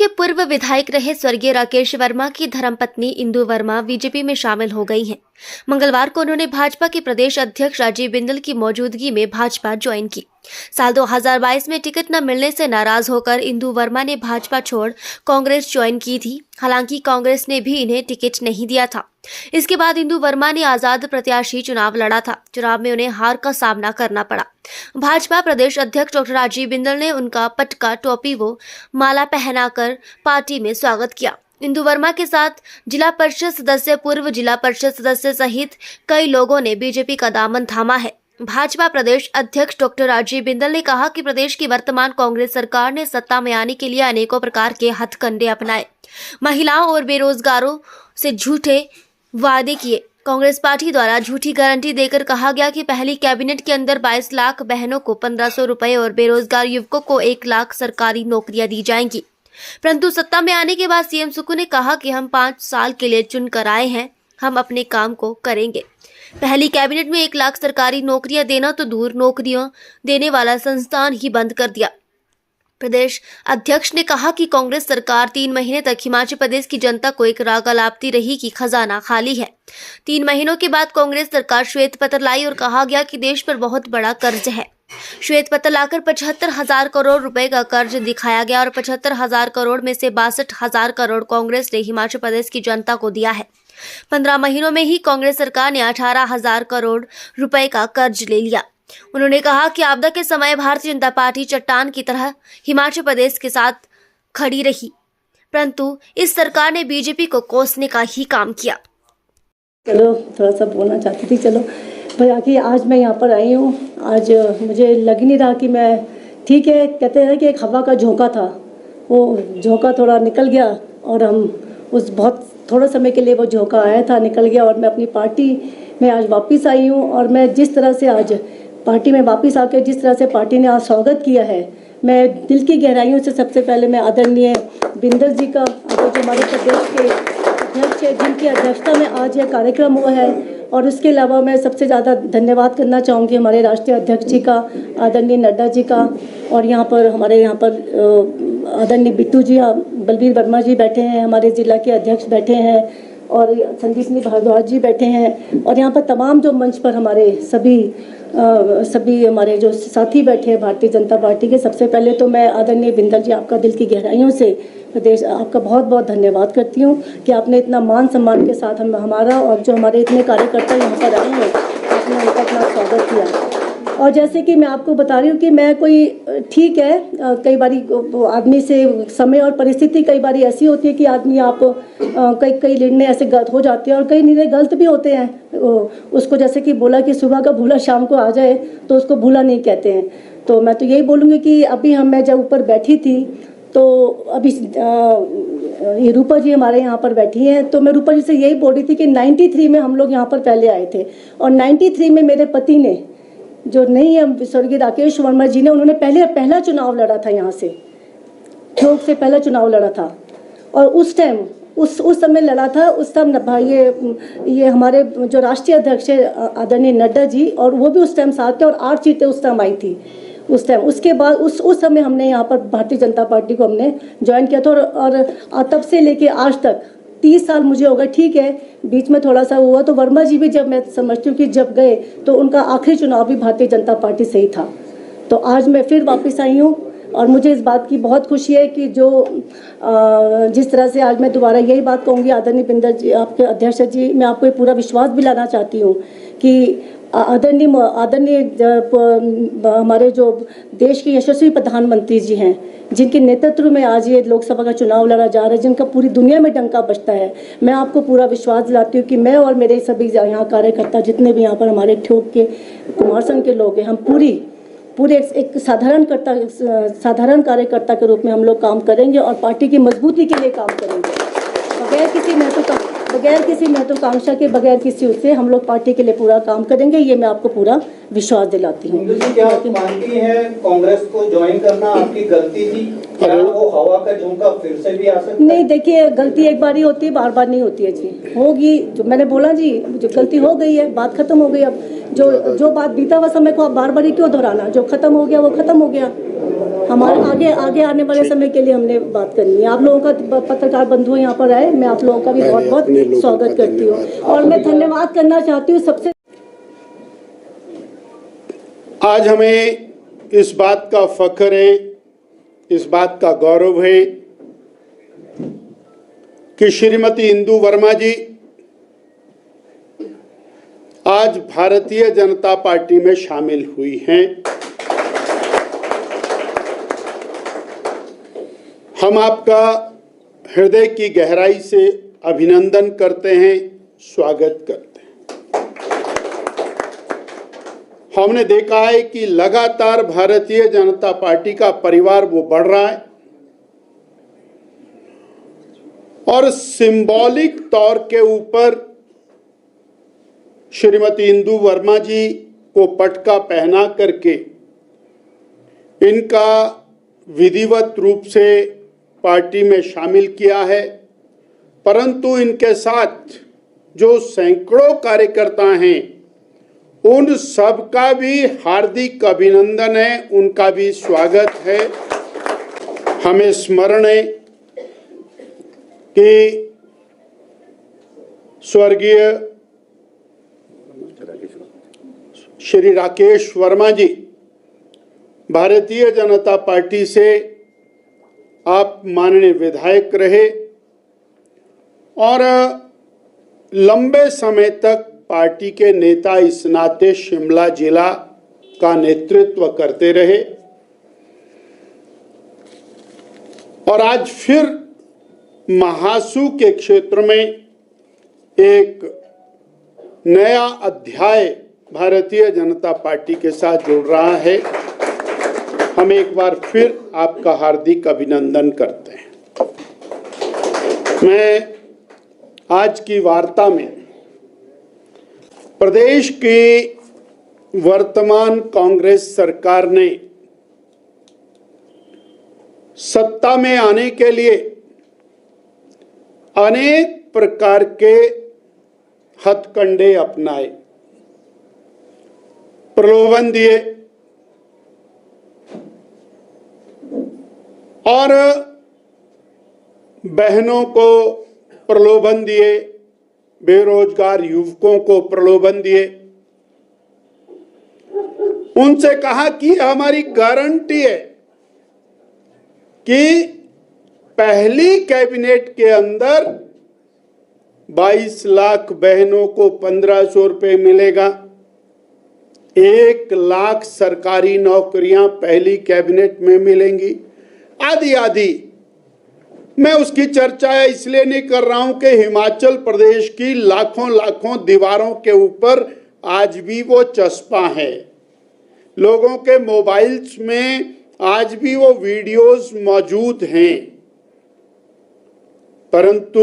के पूर्व विधायक रहे स्वर्गीय राकेश वर्मा की धर्मपत्नी इंदु वर्मा बीजेपी में शामिल हो गई हैं। मंगलवार को उन्होंने भाजपा के प्रदेश अध्यक्ष राजीव बिंदल की मौजूदगी में भाजपा ज्वाइन की। साल 2022 में टिकट न मिलने से नाराज होकर इंदु वर्मा ने भाजपा छोड़ कांग्रेस ज्वाइन की थी। हालांकि कांग्रेस ने भी इन्हें टिकट नहीं दिया था। इसके बाद इंदु वर्मा ने आजाद प्रत्याशी चुनाव लड़ा था। चुनाव में उन्हें हार का सामना करना पड़ा। भाजपा प्रदेश अध्यक्ष डॉक्टर राजीव बिंदल ने उनका पटका, टोपी व माला पहनाकर पार्टी में स्वागत किया। इंदु वर्मा के साथ जिला परिषद सदस्य, पूर्व जिला परिषद सदस्य सहित कई लोगों ने बीजेपी का दामन थामा है। भाजपा प्रदेश अध्यक्ष डॉक्टर राजीव बिंदल ने कहा कि प्रदेश की वर्तमान कांग्रेस सरकार ने सत्ता में आने के लिए अनेकों प्रकार के हथकंडे अपनाए, महिलाओं और बेरोजगारों से झूठे वादे किए। कांग्रेस पार्टी द्वारा झूठी गारंटी देकर कहा गया कि पहली कैबिनेट के अंदर 22 लाख बहनों को 1500 रुपए और बेरोजगार युवकों को 1 लाख सरकारी नौकरियां दी जाएंगी। परंतु सत्ता में आने के बाद सीएम सुक्खू ने कहा कि हम 5 साल के लिए चुन कर आए हैं, हम अपने काम को करेंगे। पहली कैबिनेट में 1 लाख सरकारी नौकरियां देना तो दूर, नौकरियां देने वाला संस्थान ही बंद कर दिया। प्रदेश अध्यक्ष ने कहा कि कांग्रेस सरकार 3 महीने तक हिमाचल प्रदेश की जनता को एक राग लापती रही कि खजाना खाली है। 3 महीनों के बाद कांग्रेस सरकार श्वेत पत्र लाई और कहा गया कि देश पर बहुत बड़ा कर्ज है। श्वेत पत्र लाकर 75,000 करोड़ रुपए का कर्ज दिखाया गया और 75,000 करोड़ में से 62,000 करोड़ कांग्रेस ने हिमाचल प्रदेश की जनता को दिया है। 15 महीनों में ही कांग्रेस सरकार ने 18,000 करोड़ रुपए का कर्ज ले लिया। उन्होंने कहा कि आपदा के समय भारतीय जनता पार्टी चट्टान की तरह हिमाचल प्रदेश के साथ खड़ी रही, परंतु इस सरकार ने बीजेपी को कोसने का ही काम किया। चलो थोड़ा सा बोलना चाहती थी। चलो भैया कि आज मैं यहाँ पर आई हूँ। आज मुझे लग नहीं रहा कि मैं ठीक है। कहते हैं कि एक हवा का झोंका था, वो झोंका थोड़ा निकल गया और हम उस बहुत थोड़ा समय के लिए वो झोंका आया था, निकल गया और मैं अपनी पार्टी में आज वापस आई हूँ। और मैं जिस तरह से आज पार्टी में वापस आकर जिस तरह से पार्टी ने आज स्वागत किया है, मैं दिल की गहराइयों से सबसे पहले मैं आदरणीय बिंदल जी का, जो हमारे प्रदेश के अध्यक्ष है, जिनकी अध्यक्षता में आज यह कार्यक्रम हुआ है, और उसके अलावा मैं सबसे ज़्यादा धन्यवाद करना चाहूँगी हमारे राष्ट्रीय अध्यक्ष जी का, आदरणीय नड्डा जी का, और यहाँ पर हमारे यहाँ पर आदरणीय बिट्टू जी, बलबीर वर्मा जी बैठे हैं, हमारे ज़िला के अध्यक्ष बैठे हैं, और संदीपनी भारद्वाज जी बैठे हैं, और यहाँ पर तमाम जो मंच पर हमारे सभी हमारे जो साथी बैठे हैं भारतीय जनता पार्टी के। सबसे पहले तो मैं आदरणीय बिंदल जी, आपका दिल की गहराइयों से प्रदेश आपका बहुत बहुत धन्यवाद करती हूँ कि आपने इतना मान सम्मान के साथ हमारा और जो हमारे इतने कार्यकर्ता यहाँ पर आए हैं, आपने उनका इतना स्वागत किया। और जैसे कि मैं आपको बता रही हूँ कि मैं कोई ठीक है, कई बारी आदमी से समय और परिस्थिति कई बारी ऐसी होती है कि आदमी आप कई निर्णय ऐसे गलत हो जाते हैं और कई निर्णय गलत भी होते हैं। उसको जैसे कि बोला कि सुबह का भूला शाम को आ जाए, तो उसको भूला नहीं कहते हैं। तो मैं तो यही बोलूँगी कि अभी मैं जब ऊपर बैठी थी तो अभी ये रूपा जी हमारे यहाँ पर बैठी हैं, तो मैं रूपा जी से यही बोल रही थी कि 93 में हम लोग यहाँ पर पहले आए थे, और 93 में मेरे पति ने, जो नहीं है स्वर्गीय राकेश वर्मा जी ने, उन्होंने पहला चुनाव लड़ा था यहाँ से, ठोक से पहला चुनाव लड़ा था। और उस टाइम उस समय लड़ा था, उस टाइम ये हमारे जो राष्ट्रीय अध्यक्ष है आदरणीय नड्डा जी, और वो भी उस टाइम साथ थे, और 8 सीटें उस टाइम आई थी उस टाइम। उसके बाद उस समय हमने यहाँ पर भारतीय जनता पार्टी को हमने ज्वाइन किया था, और तब से लेके आज तक 30 साल मुझे हो गए। ठीक है, बीच में थोड़ा सा हुआ, तो वर्मा जी भी जब मैं समझती हूँ कि जब गए तो उनका आखिरी चुनाव भी भारतीय जनता पार्टी से ही था। तो आज मैं फिर वापस आई हूँ, और मुझे इस बात की बहुत खुशी है कि जिस तरह से आज मैं दोबारा यही बात कहूँगी, आदरणीय बिंदल जी, आपके अध्यक्ष जी, मैं आपको पूरा विश्वास दिलाना चाहती हूँ कि आदरणीय हमारे जो देश के यशस्वी प्रधानमंत्री जी हैं, जिनके नेतृत्व में आज ये लोकसभा का चुनाव लड़ा जा रहा है, जिनका पूरी दुनिया में डंका बजता है, मैं आपको पूरा विश्वास दिलाती हूँ कि मैं और मेरे सभी यहाँ कार्यकर्ता, जितने भी यहाँ पर हमारे ठोक के कुमार संघ के लोग हैं, हम पूरे एक साधारण कार्यकर्ता के रूप में हम लोग काम करेंगे और पार्टी की मजबूती के लिए काम करेंगे, बगैर किसी महत्वाकांक्षा के, बगैर किसी उससे हम लोग पार्टी के लिए पूरा काम करेंगे। ये मैं आपको पूरा विश्वास दिलाती हूँ। इंदु जी, क्या आप मानती हैं कांग्रेस को ज्वाइन करना आपकी गलती थी? क्या वो हवा का झोंका फिर से भी आ सकता है? नहीं, देखिए, गलती एक बार ही होती है, बार बार नहीं होती है जी। होगी, जो मैंने बोला जी, जो गलती हो गई है, बात खत्म हो गई। अब जो बात बीता हुआ समय को आप बार बार ही क्यों दोहराना? जो खत्म हो गया वो खत्म हो गया। हमारे आगे आने वाले समय के लिए हमने बात करनी है। आप लोगों का, पत्रकार बंधु यहाँ पर आए, मैं आप लोगों का भी बहुत बहुत स्वागत करती हूँ और मैं धन्यवाद करना चाहती हूँ सबसे। आज हमें इस बात का फख्र है, इस बात का गौरव है कि श्रीमती इंदु वर्मा जी आज भारतीय जनता पार्टी में शामिल हुई हैं। हम आपका हृदय की गहराई से अभिनंदन करते हैं, स्वागत करते हैं। हमने देखा है कि लगातार भारतीय जनता पार्टी का परिवार वो बढ़ रहा है और सिंबॉलिक तौर के ऊपर श्रीमती इंदु वर्मा जी को पटका पहना करके इनका विधिवत रूप से पार्टी में शामिल किया है। परंतु इनके साथ जो सैकड़ों कार्यकर्ता हैं, उन सब का भी हार्दिक अभिनंदन है, उनका भी स्वागत है। हमें स्मरण है कि स्वर्गीय श्री राकेश वर्मा जी भारतीय जनता पार्टी से आप माननीय विधायक रहे और लंबे समय तक पार्टी के नेता इस नाते शिमला जिला का नेतृत्व करते रहे और आज फिर महासू के क्षेत्र में एक नया अध्याय भारतीय जनता पार्टी के साथ जुड़ रहा है। हम एक बार फिर आपका हार्दिक अभिनंदन करते हैं। मैं आज की वार्ता में प्रदेश की वर्तमान कांग्रेस सरकार ने सत्ता में आने के लिए अनेक प्रकार के हथकंडे अपनाए, प्रलोभन दिए और बहनों को प्रलोभन दिए, बेरोजगार युवकों को प्रलोभन दिए। उनसे कहा कि हमारी गारंटी है कि पहली कैबिनेट के अंदर 22 लाख बहनों को 1500 रुपए मिलेगा, 1 लाख सरकारी नौकरियां पहली कैबिनेट में मिलेंगी, आदि आदि। मैं उसकी चर्चा इसलिए नहीं कर रहा हूं कि हिमाचल प्रदेश की लाखों लाखों दीवारों के ऊपर आज भी वो चस्पा है, लोगों के मोबाइल्स में आज भी वो वीडियोस मौजूद हैं। परंतु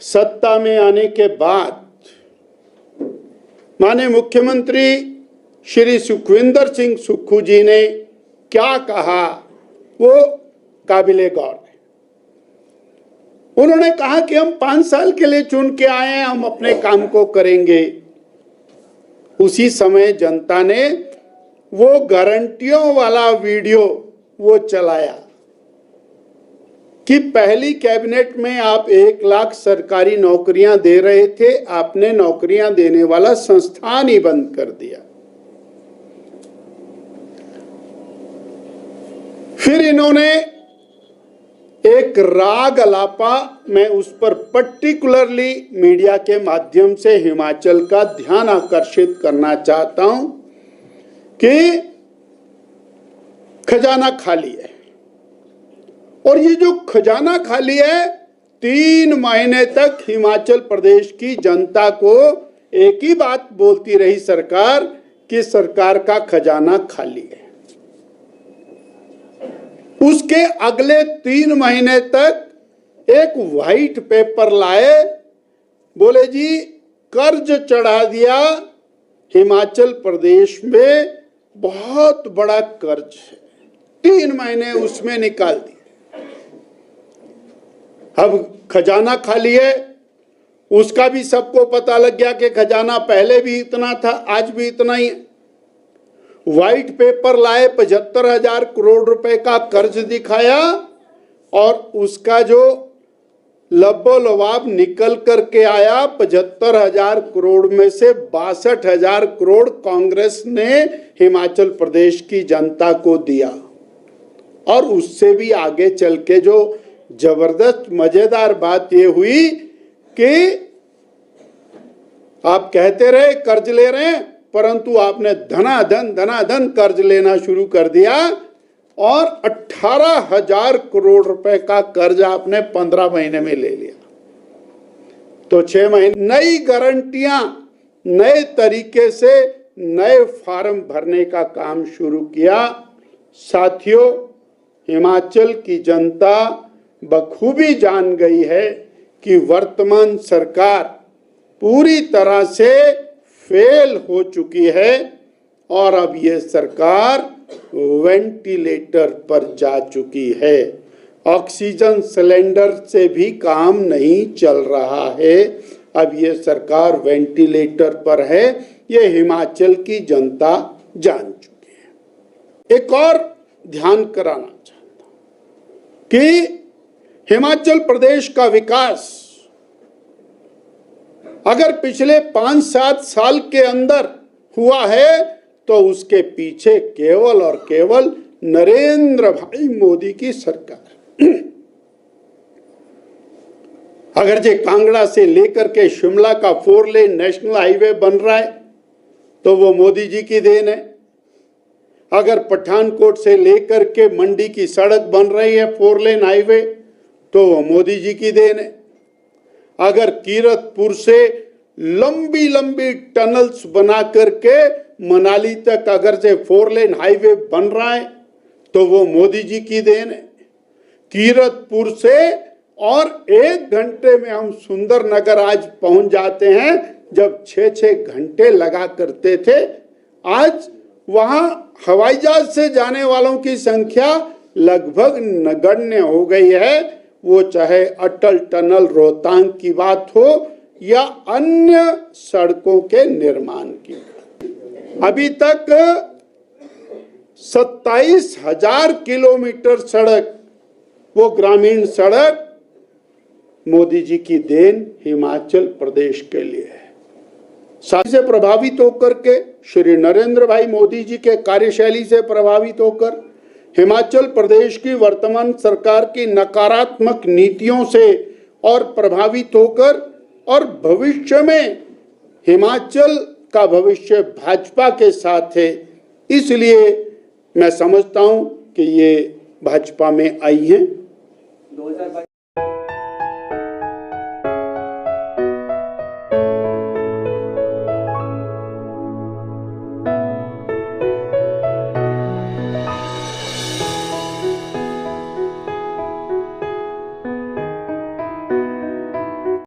सत्ता में आने के बाद माननीय मुख्यमंत्री श्री सुखविंदर सिंह सुक्खू जी ने क्या कहा वो काबिले गौर है। उन्होंने कहा कि हम 5 साल के लिए चुन के आए हैं, हम अपने काम को करेंगे। उसी समय जनता ने वो गारंटियों वाला वीडियो वो चलाया कि पहली कैबिनेट में आप 1 लाख सरकारी नौकरियां दे रहे थे, आपने नौकरियां देने वाला संस्थान ही बंद कर दिया। फिर इन्होंने एक राग अलापा, मैं उस पर पर्टिकुलरली मीडिया के माध्यम से हिमाचल का ध्यान आकर्षित करना चाहता हूं कि खजाना खाली है। और ये जो खजाना खाली है, 3 महीने तक हिमाचल प्रदेश की जनता को एक ही बात बोलती रही सरकार कि सरकार का खजाना खाली है। उसके अगले 3 महीने तक एक व्हाइट पेपर लाए, बोले जी कर्ज चढ़ा दिया हिमाचल प्रदेश में बहुत बड़ा कर्ज है, 3 महीने उसमें निकाल दिए। अब खजाना खाली है, उसका भी सबको पता लग गया कि खजाना पहले भी इतना था, आज भी इतना ही है। व्हाइट पेपर लाए, 75,000 करोड़ रुपए का कर्ज दिखाया और उसका जो लब्बो लवाब निकल करके आया, 75,000 करोड़ में से 62,000 करोड़ कांग्रेस ने हिमाचल प्रदेश की जनता को दिया। और उससे भी आगे चल के जो जबरदस्त मजेदार बात ये हुई कि आप कहते रहे कर्ज ले रहे हैं, परंतु आपने धनाधन कर्ज लेना शुरू कर दिया और 18,000 करोड़ रुपए का कर्ज आपने 15 महीने में ले लिया। तो 6 महीने नई गारंटियां, नए तरीके से नए फार्म भरने का काम शुरू किया। साथियों, हिमाचल की जनता बखूबी जान गई है कि वर्तमान सरकार पूरी तरह से फेल हो चुकी है और अब ये सरकार वेंटिलेटर पर जा चुकी है। ऑक्सीजन सिलेंडर से भी काम नहीं चल रहा है, अब ये सरकार वेंटिलेटर पर है, ये हिमाचल की जनता जान चुकी है। एक और ध्यान कराना चाहता हूं कि हिमाचल प्रदेश का विकास अगर पिछले 5-7 साल के अंदर हुआ है तो उसके पीछे केवल और केवल नरेंद्र भाई मोदी की सरकार। अगर जे कांगड़ा से लेकर के शिमला का 4 लेन नेशनल हाईवे बन रहा है तो वो मोदी जी की देन है। अगर पठानकोट से लेकर के मंडी की सड़क बन रही है 4 लेन हाईवे तो वो मोदी जी की देन है। अगर कीरतपुर से लंबी लंबी टनल्स बना करके मनाली तक अगर से 4 लेन हाईवे बन रहा है तो वो मोदी जी की देन है। कीरतपुर से और 1 घंटे में हम सुंदरनगर आज पहुंच जाते हैं, जब 6-6 घंटे लगा करते थे। आज वहां हवाई जहाज से जाने वालों की संख्या लगभग नगण्य हो गई है, वो चाहे अटल टनल रोहतांग की बात हो या अन्य सड़कों के निर्माण की। अभी तक 27,000 किलोमीटर सड़क, वो ग्रामीण सड़क मोदी जी की देन हिमाचल प्रदेश के लिए है। साथ से प्रभावित होकर के श्री नरेंद्र भाई मोदी जी के कार्यशैली से प्रभावित होकर हिमाचल प्रदेश की वर्तमान सरकार की नकारात्मक नीतियों से और प्रभावित होकर और भविष्य में हिमाचल का भविष्य भाजपा के साथ है, इसलिए मैं समझता हूं कि ये भाजपा में आई हैं।